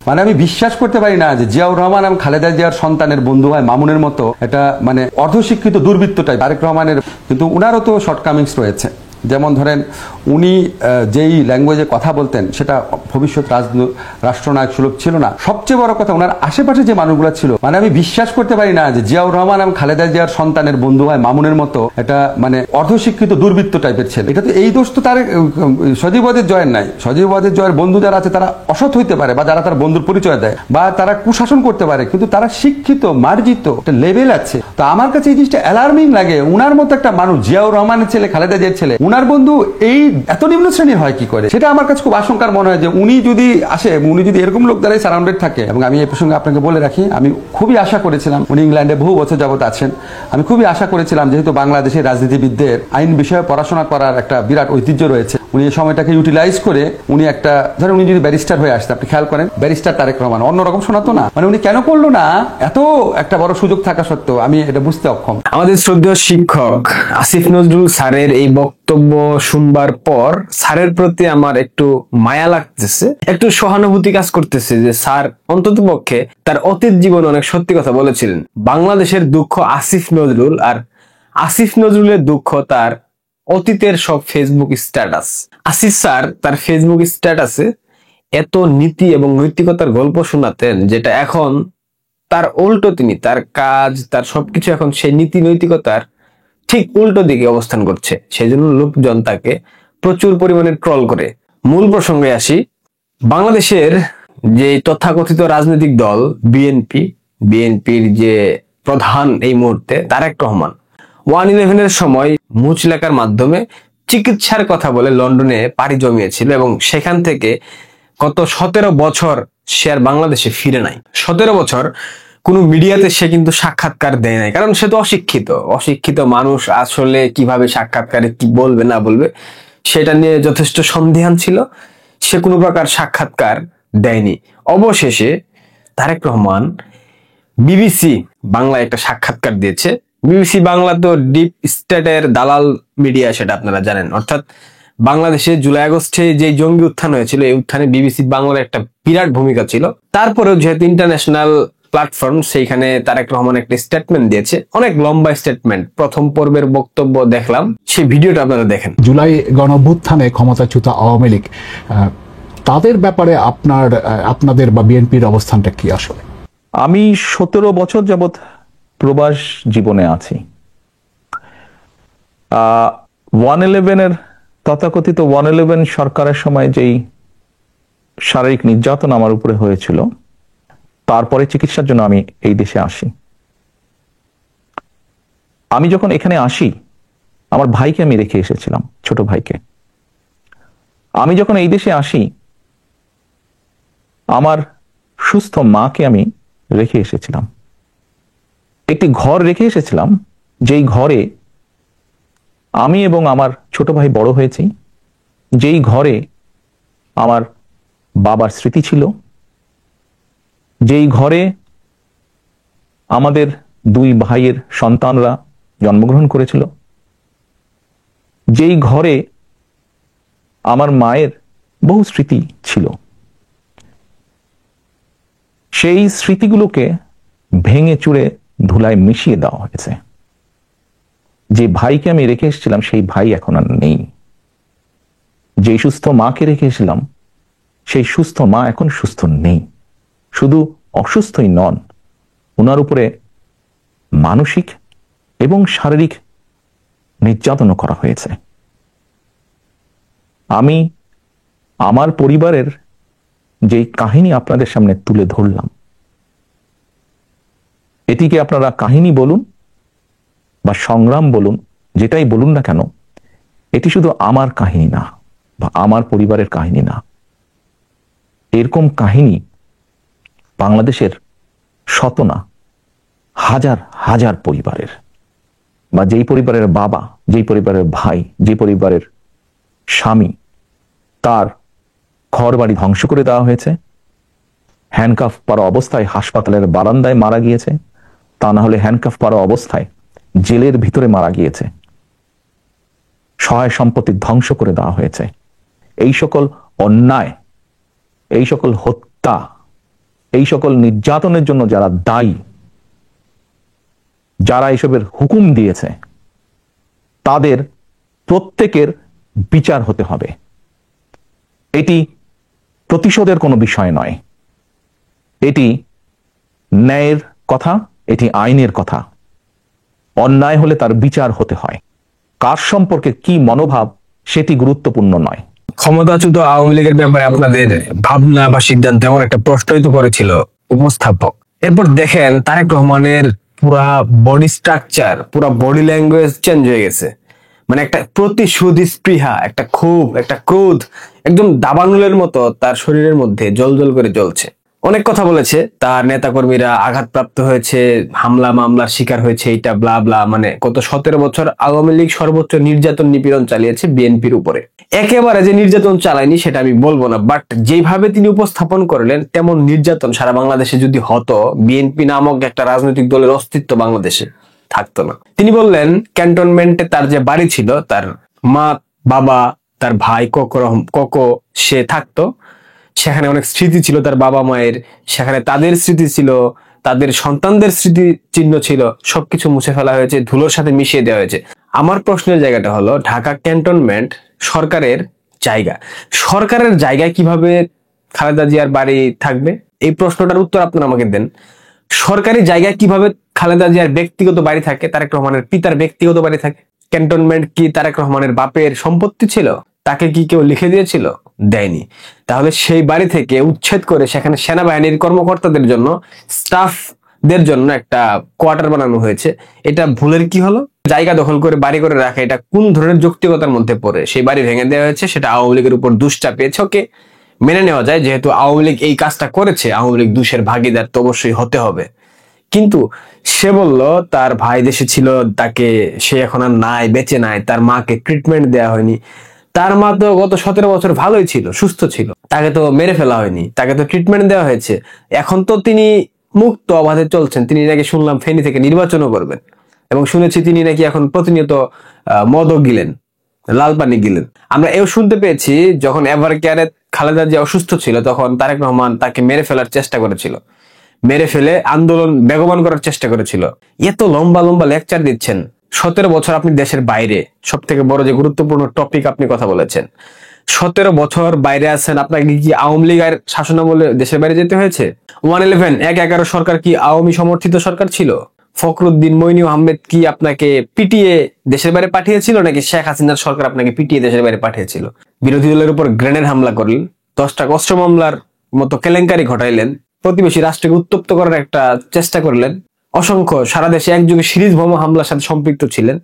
মানে আমি বিশ্বাস করতে পারি না যে জিয়াউর রহমান এবং খালেদা জিয়ার সন্তানের বন্ধু হয় মামুনের মতো এটা মানে অর্ধশিক্ষিত দুর্বৃত্ত টাইপ তারেক রহমানের, কিন্তু উনারও তো শর্টকামিংস রয়েছে। যেমন ধরেন উনি যেই ল্যাঙ্গুয়েজে কথা বলতেন সেটা ভবিষ্যৎ রাষ্ট্রনায়ক সুলভ ছিল না। সবচেয়ে বড় কথা ওনার আশেপাশে যে মানুষগুলো ছিল, মানে আমি বিশ্বাস করতে পারি না যে জিয়াউর রহমান এবং খালেদা জিয়ার সন্তানের বন্ধু হয় মামুনের মতো এটা মানে অর্ধশিক্ষিত দুর্বৃত্ত টাইপের ছেলে। এটা তো এই দোষ তো তার সজীবদের জয়ের নাই। সজীবদের জয়ের বন্ধু যারা আছে তারা অসৎ হইতে পারে বা যারা তার বন্ধুর পরিচয় দেয় বা তারা কুশাসন করতে পারে, কিন্তু তারা শিক্ষিত মার্জিত একটা লেভেল আছে। তো আমার কাছে এই জিনিসটা অ্যালার্মিং লাগে। উনার মতো একটা মানুষ, জিয়াউর রহমানের ছেলে, খালেদা জিয়ার ছেলে, উনার বন্ধু এই এত নিম্ন শ্রেণীর হয় কি করে? সেটা আমার কাছে খুব আশঙ্কার মনে হয় যে উনি যদি আসে, উনি যদি এরকম লোক দ্বারাই সারাউন্ডেড থাকে। এবং আমি এই প্রসঙ্গে আপনাকে বলে রাখি, আমি খুবই আশা করেছিলাম, উনি ইংল্যান্ডে বহু বছর যাবত আছেন, আমি খুবই আশা করেছিলাম যেহেতু বাংলাদেশের রাজনীতিবিদদের আইন বিষয়ে পড়াশোনা করার একটা বিরাট ঐতিহ্য রয়েছে, উনি এই সময়টাকে ইউটিলাইজ করে উনি একটা ধরেন উনি যদি ব্যারিস্টার হয়ে আসতে, আপনি খেয়াল করেন ব্যারিস্টার তারেক রহমান অন্যরকম শোনাতো না, মানে উনি কেন করলো না? এত একটা বড় সুযোগ থাকা সত্ত্বেও আমি এটা বুঝতে অক্ষম। আমাদের শ্রদ্ধেয় শিক্ষক আসিফ নজরুল স্যারের এই বক্তব্য শুনবার পর স্যারের প্রতি আমার একটু মায়া লাগতেছে, একটু সহানুভূতি কাজ করতেছে যে স্যার অন্ততপক্ষে তার অতীত জীবনে অনেক সত্যি কথা বলেছিলেন। বাংলাদেশের দুঃখ আসিফ নজরুল, আর আসিফ নজরুলের দুঃখ তার অতীতের সব ফেসবুক স্ট্যাটাস। আসিফ স্যার তার ফেসবুক স্ট্যাটাসে এত নীতি এবং নৈতিকতার গল্প শোনাতেন যেটা এখন তার উল্টো, তিনি তার কাজ তার সবকিছু এখন সেই নীতি নৈতিকতার ঠিক উল্টো দিকে অবস্থান করছে। সেই জন্য লোকজন তাকে প্রচুর পরিমাণে ট্রল করে। মূল প্রসঙ্গে আসি। বাংলাদেশের যে তথাকথিত রাজনৈতিক দল বিএনপির যে প্রধান এই মুহূর্তে তারেক রহমান 1/11 সময় মুচলেখার মাধ্যমে চিকিৎসার কথা বলে লন্ডনে পাড়ি জমিয়েছিল এবং সেখান থেকে গত 17 বছর সে আর বাংলাদেশে ফিরে নাই। 17 বছর কোনো মিডিয়াতে সে কিন্তু সাক্ষাৎকার দেয় নাই, কারণ সে তো অশিক্ষিত মানুষ। আসলে কিভাবে সাক্ষাৎকারে কি বলবে না বলবে সেটা নিয়ে যথেষ্ট সন্দিহান ছিল, সে কোনো প্রকার সাক্ষাৎকার দেয়নি। অবশেষে তারেক রহমান বিবিসি বাংলায় একটা সাক্ষাৎকার দিয়েছে। বিবিসি বাংলা তো ডিপ স্টেটের দালাল মিডিয়া, সেটা আপনারা জানেন। অর্থাৎ বাংলাদেশে জুলাই আগস্টে যে জঙ্গি উত্থান হয়েছিল, এই উত্থানে বিবিসি বাংলার একটা বিরাট ভূমিকা ছিল। তারপরেও যেহেতু ইন্টারন্যাশনাল প্ল্যাটফর্ম, সেইখানে তারেক রহমান একটা স্টেটমেন্ট দিয়েছে, অনেক লম্বা স্টেটমেন্ট। প্রথম পর্বের বক্তব্য দেখলাম, সেই ভিডিওটা আপনারা দেখেন। জুলাই গণঅভ্যুত্থানে ক্ষমতাচ্যুত আওয়ামী লীগ, তাদের ব্যাপারে আপনাদের বা বিএনপির অবস্থানটা কি? আসলে আমি 17 বছর যাবৎ প্রবাস জীবনে আছি। 1/11 তথাকথিত 1/11 সরকারের সময় যেই শারীরিক নির্যাতন আমার উপরে হয়েছিল, তারপরে চিকিৎসার জন্য আমি এই দেশে আসি। আমি যখন এখানে আসি, আমার ভাইকে আমি রেখে এসেছিলাম, ছোট ভাইকে। আমি যখন এই দেশে আসি, আমার সুস্থ মাকে আমি রেখে এসেছিলাম। একটি ঘর রেখে এসেছিলাম, যেই ঘরে আমি এবং আমার ছোট ভাই বড় হয়েছি, যেই ঘরে আমার বাবার স্মৃতি ছিল, যেই ঘরে আমাদের 2 ভাইয়ের সন্তানরা জন্মগ্রহণ করেছিল, যেই ঘরে আমার মায়ের বহু স্মৃতি ছিল, সেই স্মৃতিগুলোকে ভেঙে চুরে ধুলায় মিশিয়ে দেওয়া হয়েছে। যে ভাইকে আমি রেখে এসেছিলাম, সেই ভাই এখন আর নেই। যেই সুস্থ মাকে রেখে এসেছিলাম, সেই সুস্থ মা এখন সুস্থ নেই। শুধু অসুস্থই নন, ওনার উপরে মানসিক এবং শারীরিক নির্যাতনও করা হয়েছে। আমি আমার পরিবারের যেই কাহিনী আপনাদের সামনে তুলে ধরলাম, এটিকে আপনারা কাহিনী বলুন বা সংগ্রাম বলুন, যেটাই বলুন না কেন, এটি শুধু আমার কাহিনী না বা আমার পরিবারের কাহিনী না। এরকম কাহিনী বাংলাদেশের শত না হাজার হাজার পরিবারের, বা যেই পরিবারের বাবা, যেই পরিবারের ভাই, যে পরিবারের স্বামী, তার ঘর বাড়ি ধ্বংস করে দেওয়া হয়েছে, হ্যান্ডকাফ পরা অবস্থায় হাসপাতালের বারান্দায় মারা গিয়েছে, তা না হলে হ্যান্ডকাফ পরা অবস্থায় জেলের ভিতরে মারা গিয়েছে, সহায় সম্পত্তি ধ্বংস করে দেওয়া হয়েছে। এই সকল অন্যায়, এই সকল হত্যা এই সকল নির্যাতনের জন্য যারা দায়ী, যারা এসবের হুকুম দিয়েছে, তাদের প্রত্যেকের বিচার হতে হবে। এটি প্রতিশোধের কোনো বিষয় নয়, এটি ন্যায়ের কথা, এটি আইনের কথা। অন্যায় হলে তার বিচার হতে হয়। কার সম্পর্কে কি মনোভাব সেটি গুরুত্বপূর্ণ নয়। ক্ষমতাচ্যুত আওয়ামী লীগের ব্যাপারে আপনাদের ভাবনা বা সিদ্ধান্ত এমন একটা প্রশ্নই তো করেছিল উপস্থাপক। এরপর দেখেন তারেক রহমানের পুরা বডি স্ট্রাকচার, পুরা বডি ল্যাঙ্গুয়েজ চেঞ্জ হয়ে গেছে। মানে একটা প্রতিশোধ স্পৃহা, একটা ক্ষোভ, একটা ক্রোধ একদম দাবানলের মতো তার শরীরের মধ্যে জ্বলজ্বল করে জ্বলছে। অনেক কথা বলেছে, তার নেতাকর্মীরা আঘাতপ্রাপ্ত হয়েছে, হামলা মামলার শিকার হয়েছে, এটা ব্লা ব্লা। মানে গত 17 বছর আওয়ামী লীগ সর্বোচ্চ নির্যাতন নিপীড়ন চালিয়েছে বিএনপির উপরে। একেবারে যে নির্যাতন চালায়নি সেটা আমি বলবো না, বাট যেভাবে তিনি উপস্থাপন করলেন তেমন নির্যাতন সারা বাংলাদেশে যদি হতো, বিএনপি নামক একটা রাজনৈতিক দলের অস্তিত্ব বাংলাদেশে থাকতো না। তিনি বললেন ক্যান্টনমেন্টে তার যে বাড়ি ছিল, তার মা বাবা তার ভাই কোকো সে থাকতো, সেখানে অনেক স্মৃতি ছিল তার বাবা মায়ের, সেখানে তাদের স্মৃতি ছিল, তাদের সন্তানদের স্মৃতি চিহ্ন ছিল, সবকিছু মুছে ফেলা হয়েছে, ধুলোর সাথে মিশিয়ে দেওয়া হয়েছে। আমার প্রশ্নের জায়গাটা হলো, ঢাকা ক্যান্টনমেন্ট সরকারের জায়গা, সরকারের জায়গায় কিভাবে খালেদা জিয়ার বাড়ি থাকবে? এই প্রশ্নটার উত্তর আপনারা আমাকে দেন। সরকারি জায়গায় কিভাবে খালেদা জিয়ার ব্যক্তিগত বাড়ি থাকে, তারেক রহমানের পিতার ব্যক্তিগত বাড়ি থাকে? ক্যান্টনমেন্ট কি তারেক রহমানের বাপের সম্পত্তি ছিল? তাকে কি কেউ লিখে দিয়েছিল? দেয়নি। তাহলে সেই বাড়ি থেকে উচ্ছেদ করে সেখানে সেনাবাহিনীর কর্মকর্তাদের জন্য, স্টাফদের জন্য একটা কোয়ার্টার বানানো হয়েছে। এটা ভুলের কি হলো? জায়গা দখল করে বাড়ি করে রাখা এটা কোন ধরনের যৌক্তিকতার মধ্যে পড়ে? সেই বাড়ি ভেঙে দেওয়া হয়েছে, সেটা আওয়ামী লীগের উপর দোষ চাপিয়েছে। ওকে, মেনে নেওয়া যায়, যেহেতু আওয়ামী লীগ এই কাজটা করেছে, আওয়ামী লীগ দোষের ভাগীদার তো অবশ্যই হতে হবে। কিন্তু সে বলল তার ভাই দেশে ছিল, তাকে সে এখন আর নাই, বেঁচে নাই, তার মাকে ট্রিটমেন্ট দেওয়া হয়নি। তার মা তো গত 17 বছর ভালোই ছিল, সুস্থ ছিল, তাকে তো মেরে ফেলা হয়নি, তাকে তো ট্রিটমেন্ট দেওয়া হয়েছে। এখন তো তিনি মুক্ত অবাধে চলছেন। তিনি নাকি শুনলাম ফেনী থেকে নির্বাচনও করবেন, এবং শুনেছি তিনি নাকি এখন প্রতিনিয়ত মদও গিলেন, লাল পানি গিলেন। আমরা এও শুনতে পেয়েছি যখন এভার কেয়ারে খালেদা জিয়া অসুস্থ ছিল, তখন তারেক রহমান তাকে মেরে ফেলার চেষ্টা করেছিল, মেরে ফেলে আন্দোলন বেগবান করার চেষ্টা করেছিল। এত লম্বা লম্বা লেকচার দিচ্ছেন, 17 বছর আপনি দেশের বাইরে, সব থেকে বড় যে গুরুত্বপূর্ণ টপিক আপনি কথা বলেছেন, 17 বছর বাইরে আছেন, আপনাকে কি আওয়ামী লীগের শাসনামলে দেশের বাইরে যেতে হয়েছে? 111 111 সরকার কি আওয়ামী সমর্থিত সরকার ছিল? ফখরুদ্দিন মইনু আহমেদ কি আপনাকে পিটিয়ে দেশের বাইরে পাঠিয়েছিল, নাকি শেখ হাসিনার সরকার আপনাকে পিটিয়ে দেশের বাইরে পাঠিয়েছিল? বিরোধী দলের উপর গ্রেনেড হামলা করলেন, 10টা অস্ত্র মামলার মতো কেলেঙ্কারি ঘটাইলেন, প্রতিবেশী রাষ্ট্রকে উত্তপ্ত করার একটা চেষ্টা করলেন, অসংখ্য সারা দেশে একযোগে সিরিজ বোমা হামলার সাথে সম্পৃক্ত ছিলেন।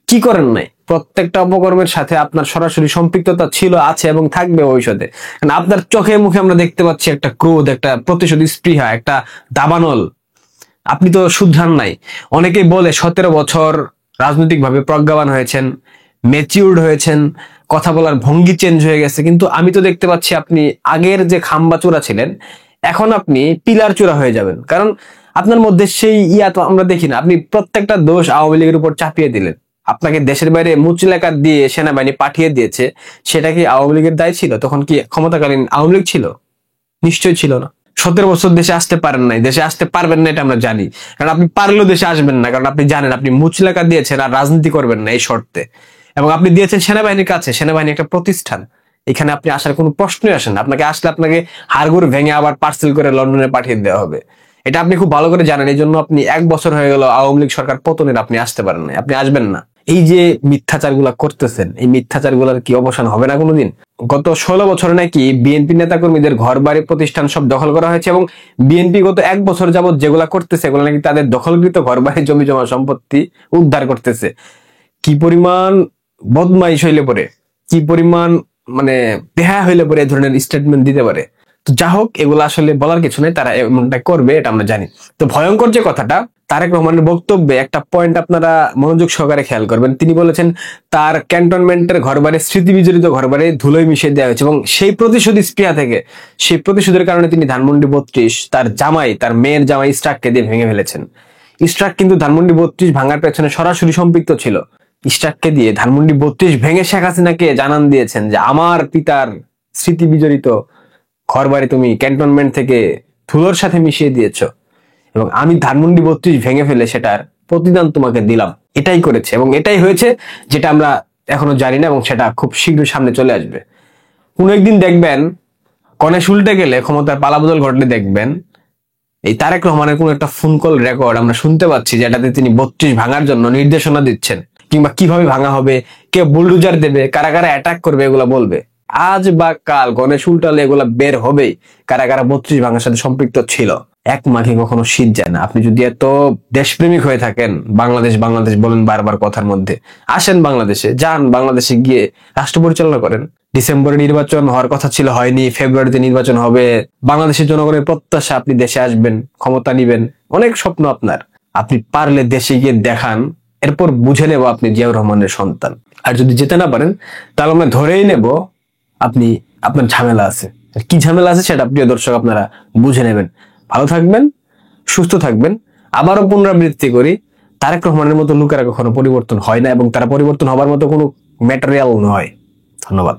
কি করেন নাই? প্রত্যেকটা অপকর্মের সাথে আপনার সরাসরি সম্পৃক্ততা ছিল, আছে এবং থাকবে ভবিষ্যতে। কারণ আপনার চোখে মুখে আমরা দেখতে পাচ্ছি একটা ক্রোধ, একটা প্রতিশোধ স্পৃহা, একটা দাবানল। আপনি তো শুধরান নাই। অনেকেই বলে 17 বছর রাজনৈতিক ভাবে প্রজ্ঞাবান হয়েছেন, ম্যাচিউরড হয়েছেন, কথা বলার ভঙ্গি চেঞ্জ হয়ে গেছে, কিন্তু আমি তো দেখতে পাচ্ছি আপনি আগের যে খাম্বা চূড়া ছিলেন, এখন আপনি পিলার চূড়া হয়ে যাবেন। কারণ আপনার মধ্যে সেই ইয়া তো আমরা দেখি না। আপনি প্রত্যেকটা দোষ আওয়ামী লীগের উপর চাপিয়ে দিলেন। আপনাকে দেশের বাইরে মুচলেকা দিয়ে সেনাবাহিনী পাঠিয়ে দিয়েছে, সেটা কি আওয়ামী লীগের দায় ছিল? তখন কি ক্ষমতাকালীন আওয়ামী লীগ ছিল? নিশ্চয়ই ছিল না। 17 বছর দেশে আসতে পারেন নাই, দেশে আসতে পারবেন না, এটা আমরা জানি। কারণ আপনি পারলেও দেশে আসবেন না, কারণ আপনি জানেন আপনি মুচলেকা দিয়েছেন আর রাজনীতি করবেন না এই শর্তে। এবং আপনি দিয়েছেন সেনাবাহিনীর কাছে, সেনাবাহিনী একটা প্রতিষ্ঠান, এখানে আপনি আসার কোনো প্রশ্নই আসেন না। আপনাকে আসলে আপনাকে হাড়গোড় ভেঙে আবার পার্সেল করে লন্ডনে পাঠিয়ে দেওয়া হবে। এটা আপনি খুব ভালো করে জানেন। এই জন্য আপনি 1 বছর হয়ে গেল আওয়ামী লীগ সরকার পতনের, আপনি আসতে পারেন না, আপনি আসবেন না। এই যে মিথ্যাচার গুলা করতেছেন, এই মিথ্যাচার গুলার কি অবসান হবে না কোনোদিন? গত 16 বছরে নাকি বিএনপি নেতাকর্মীদের ঘর বাড়ি প্রতিষ্ঠান সব দখল করা হয়েছে, এবং বিএনপি গত 1 বছর যাবত যেগুলা করতেছে, এগুলো নাকি তাদের দখলকৃত ঘর বাড়ি জমি জমা সম্পত্তি উদ্ধার করতেছে। কি পরিমাণ বদমাইশ হইলে পরে, কি পরিমাণ মানে বেহায়া হইলে পরে এই ধরনের স্টেটমেন্ট দিতে পারে? তো যা হোক, এগুলো আসলে বলার কিছু নেই, তারা এমনটা করবে এটা আমরা জানি। তো ভয়ঙ্কর যে কথাটা, তারেক রহমানের বক্তব্যে একটা পয়েন্ট আপনারা মনোযোগ সহকারে খেয়াল করবেন। তিনি বলেছেন তার ক্যান্টনমেন্টের ঘরবাড়ি, স্মৃতি বিজড়িত ঘরবাড়ি ধুলোয় মিশিয়ে দেওয়া হয়েছে, এবং সেই প্রতিশোধ স্পৃহা থেকে, সেই প্রতিশোধের কারণে তিনি ধানমন্ডি 32 তার জামাই, তার মেয়ের জামাই ইস্ট্রাককে দিয়ে ভেঙে ফেলেছেন। ইস্ট্রাক কিন্তু ধানমন্ডি 32 ভাঙার পেছনে সরাসরি সম্পৃক্ত ছিল। ইস্ট্রাককে দিয়ে ধানমন্ডি 32 ভেঙে শেখ হাসিনাকে জানান দিয়েছেন যে আমার পিতার স্মৃতি বিজড়িত ঘরবাড়ি তুমি ক্যান্টনমেন্ট থেকে ধুলোর সাথে মিশিয়ে দিয়েছো, এবং আমি ধানমন্ডি 32 ভেঙে ফেলে সেটার প্রতিদান তোমাকে দিলাম। এটাই করেছে এবং এটাই হয়েছে, যেটা আমরা এখনো জানি না, এবং সেটা খুব শীঘ্রই সামনে চলে আসবে। কোন একদিন দেখবেন গণেশ উল্টে গেলে, ক্ষমতার পালাবদল ঘটলে দেখবেন এই তারেক রহমানের কোন একটা ফোন কল রেকর্ড আমরা শুনতে পাচ্ছি, যেটাতে তিনি 32 ভাঙার জন্য নির্দেশনা দিচ্ছেন, কিংবা কিভাবে ভাঙা হবে, কে বুলডোজার দেবে, কারা কারা অ্যাটাক করবে, এগুলা বলবে। আজ বা কাল গণেশ উল্টালে এগুলা বের হবেই, কারা কারা 32 ভাঙার সাথে সম্পৃক্ত ছিল। এক মাঘে কখনো শীত যায় না। আপনি যদি এত দেশপ্রেমিক হয়ে থাকেন, বাংলাদেশ বাংলাদেশ বলেন বারবার কথার মধ্যে, আসেন বাংলাদেশে, যান বাংলাদেশে গিয়ে রাষ্ট্র পরিচালনা করেন। ডিসেম্বরে নির্বাচন হওয়ার কথা ছিল, হয়নি। ফেব্রুয়ারিতে নির্বাচন হবে। বাংলাদেশের জনগণের প্রত্যাশা, আপনি দেশে আসবেন, ক্ষমতা নিবেন, অনেক স্বপ্ন আপনার। আপনি পারলে দেশে গিয়ে দেখান, এরপর বুঝে নেব আপনি জিয়াউর রহমানের সন্তান। আর যদি যেতে না পারেন, তাহলে আমরা ধরেই নেব আপনি, আপনার ঝামেলা আছে। কি ঝামেলা আছে সেটা প্রিয় দর্শক আপনারা বুঝে নেবেন। ভালো থাকবেন, সুস্থ থাকবেন। আবারও পুনরাবৃত্তি করি, তারেক রহমানের মতো লোকেরা কখনো পরিবর্তন হয় না, এবং তারা পরিবর্তন হবার মতো কোনো ম্যাটেরিয়াল নয়। ধন্যবাদ।